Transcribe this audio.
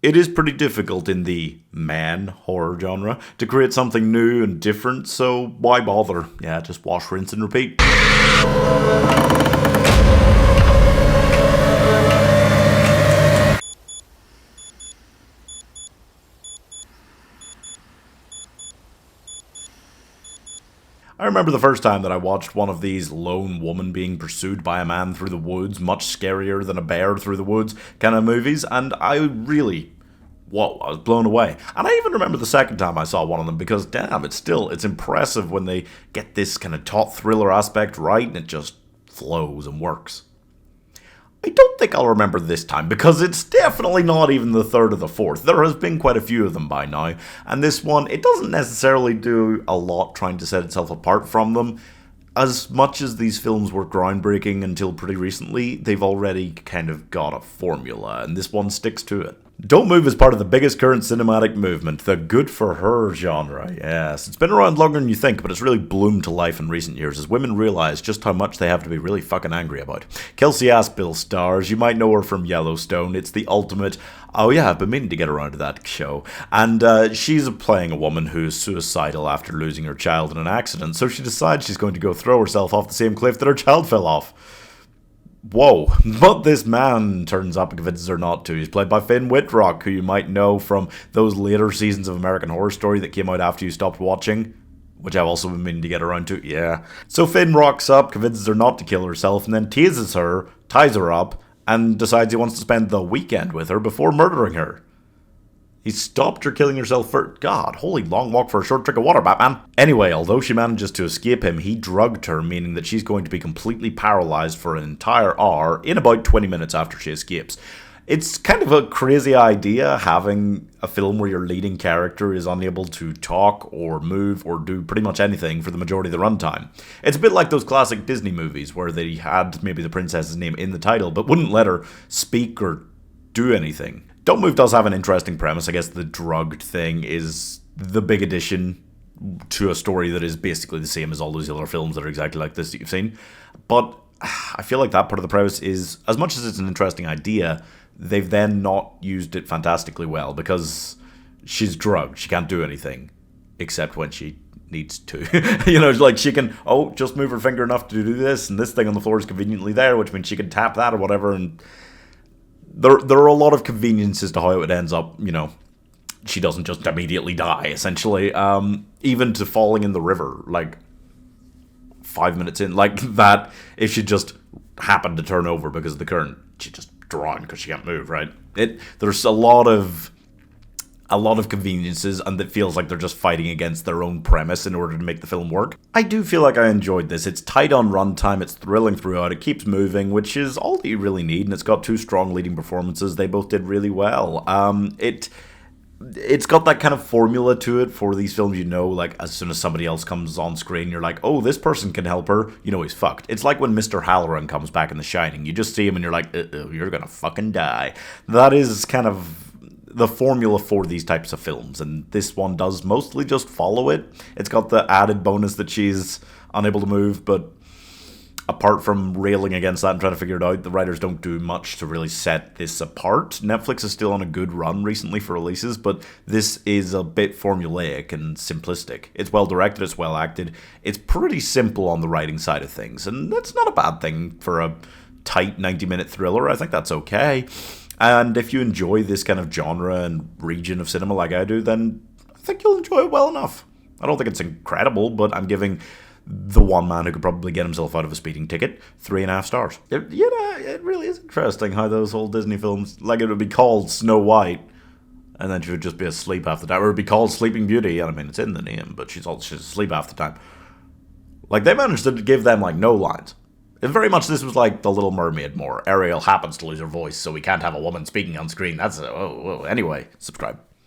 It is pretty difficult in the man horror genre to create something new and different, so why bother? Yeah, just wash, rinse, and repeat. I remember the first time that I watched one of these lone woman being pursued by a man through the woods, much scarier than a bear through the woods kind of movies, and I really, whoa, I was blown away. And I even remember the second time I saw one of them because, damn, it's impressive when they get this kind of taut thriller aspect right and it just flows and works. I don't think I'll remember this time, because it's definitely not even the third or the fourth. There has been quite a few of them by now, and this one, it doesn't necessarily do a lot trying to set itself apart from them. As much as these films were groundbreaking until pretty recently, they've already kind of got a formula, and this one sticks to it. Don't Move is part of the biggest current cinematic movement, the good for her genre. Yes, it's been around longer than you think, but it's really bloomed to life in recent years as women realize just how much they have to be really fucking angry about. Kelsey Asbille stars. You might know her from Yellowstone. It's the ultimate, oh yeah, I've been meaning to get around to that show. And she's playing a woman who's suicidal after losing her child in an accident, so she decides she's going to go throw herself off the same cliff that her child fell off. Whoa, but this man turns up and convinces her not to. He's played by Wittrock, who you might know from those later seasons of American Horror Story that came out after you stopped watching, which I've also been meaning to get around to, yeah. So Finn rocks up, convinces her not to kill herself, and then teases her, ties her up, and decides he wants to spend the weekend with her before murdering her. He stopped her killing herself for... God, holy long walk for a short drink of water, Batman. Anyway, although she manages to escape him, he drugged her, meaning that she's going to be completely paralyzed for an entire hour in about 20 minutes after she escapes. It's kind of a crazy idea, having a film where your leading character is unable to talk or move or do pretty much anything for the majority of the runtime. It's a bit like those classic Disney movies where they had maybe the princess's name in the title, but wouldn't let her speak or do anything. Don't Move does have an interesting premise. I guess the drugged thing is the big addition to a story that is basically the same as all those other films that are exactly like this that you've seen. But I feel like that part of the premise is, as much as it's an interesting idea, they've then not used it fantastically well, because she's drugged. She can't do anything except when she needs to. You know, like she can, just move her finger enough to do this, and this thing on the floor is conveniently there, which means she can tap that or whatever, and there are a lot of conveniences to how it ends up, you know. She doesn't just immediately die, essentially. Even to falling in the river, like 5 minutes in, like that, if she just happened to turn over because of the current, she just drowned because she can't move, right? There's a lot of conveniences, and it feels like they're just fighting against their own premise in order to make the film work. I do feel like I enjoyed this. It's tight on runtime, it's thrilling throughout, it keeps moving, which is all that you really need, and it's got two strong leading performances. They both did really well. It's got that kind of formula to it for these films, you know, like as soon as somebody else comes on screen, you're like, oh, this person can help her, you know he's fucked. It's like when Mr. Halloran comes back in The Shining. You just see him and you're like, you're gonna fucking die. That is kind of the formula for these types of films, and this one does mostly just follow it. It's got the added bonus that she's unable to move, but apart from railing against that and trying to figure it out, the writers don't do much to really set this apart. Netflix is still on a good run recently for releases, but this is a bit formulaic and simplistic. It's well directed, it's well acted, it's pretty simple on the writing side of things, and that's not a bad thing for a tight 90-minute thriller. I think that's okay. And if you enjoy this kind of genre and region of cinema like I do, then I think you'll enjoy it well enough. I don't think it's incredible, but I'm giving the one man who could probably get himself out of a speeding ticket 3.5 stars. It really is interesting how those old Disney films, like it would be called Snow White, and then she would just be asleep half the time. Or it would be called Sleeping Beauty, and I mean, it's in the name, but she's asleep half the time. Like, they managed to give them, like, no lines. Very much this was like The Little Mermaid more. Ariel happens to lose her voice, so we can't have a woman speaking on screen. That's... Anyway, subscribe.